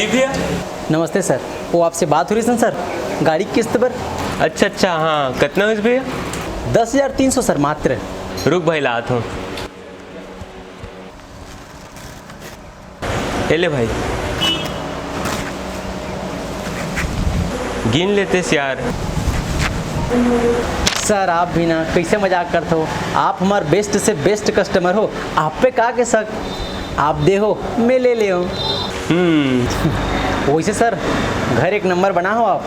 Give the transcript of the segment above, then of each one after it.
जी भैया। नमस्ते सर। वो आपसे बात हो रही थी सर, गाड़ी की किस्त पर। अच्छा हाँ, कितना हुई भैया? 10,300 सर मात्र। रुक भाई लात हूँ। ले भाई, गिन लेते यार। सर आप भी ना कैसे मजाक करते हो, आप हमारे बेस्ट से बेस्ट कस्टमर हो, आप पे का के शक। आप दे हो मैं ले ले हूँ। वैसे सर घर एक नंबर बना हो आप।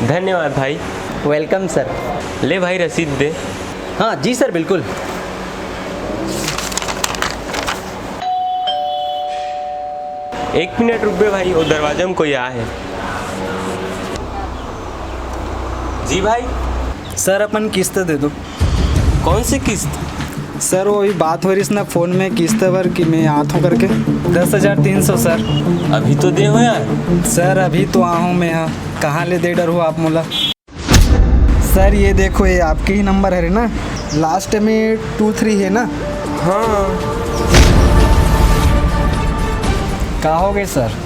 धन्यवाद भाई। Welcome sir. ले भाई रसीद दे। हाँ जी सर बिल्कुल। एक मिनट रुक बे भाई, वो दरवाजा में कोई आया है। जी भाई। सर अपन किस्त दे दो। कौन सी किस्त? सर वो अभी बात हो रही ना फ़ोन में किस्त भर कि मैं आता हूँ करके 10,300 सर। अभी तो दे हो यार। सर अभी तो आऊँ मैं, यहाँ कहाँ ले दे डर हो आप मोला। सर ये देखो, ये आपके ही नंबर है ना, लास्ट में 23 है ना। हाँ कहाँ हो गए सर?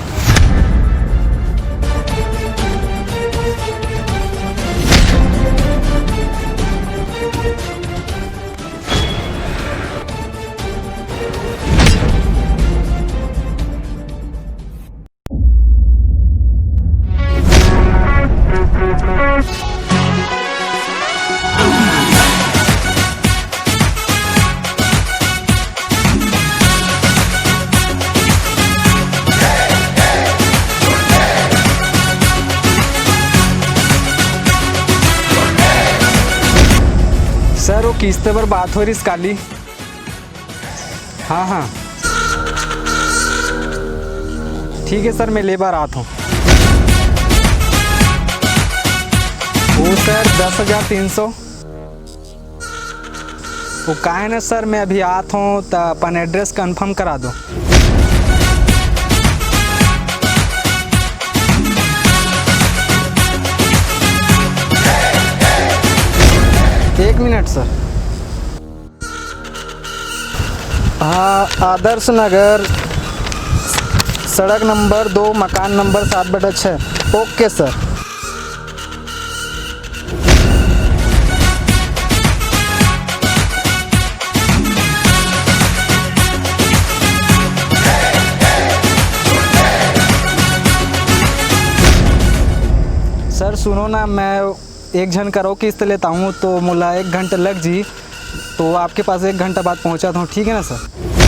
सर वो किस्त पर बात हो रही इस काली। हाँ हाँ ठीक है सर, मैं ले बार आता हूँ। वो सर 10,300। वो का है ना सर, मैं अभी आता हूँ तो अपन एड्रेस कंफर्म करा दो। एक मिनट सर। हाँ आदर्श नगर, सड़क नंबर 2, मकान नंबर 7/6। Okay sir. सर सुनो ना, मैं एक जन करो किस्त लेता हूँ तो मुला 1 घंटा लग जी, तो आपके पास 1 घंटा बाद पहुँचाता हूँ, ठीक है ना सर?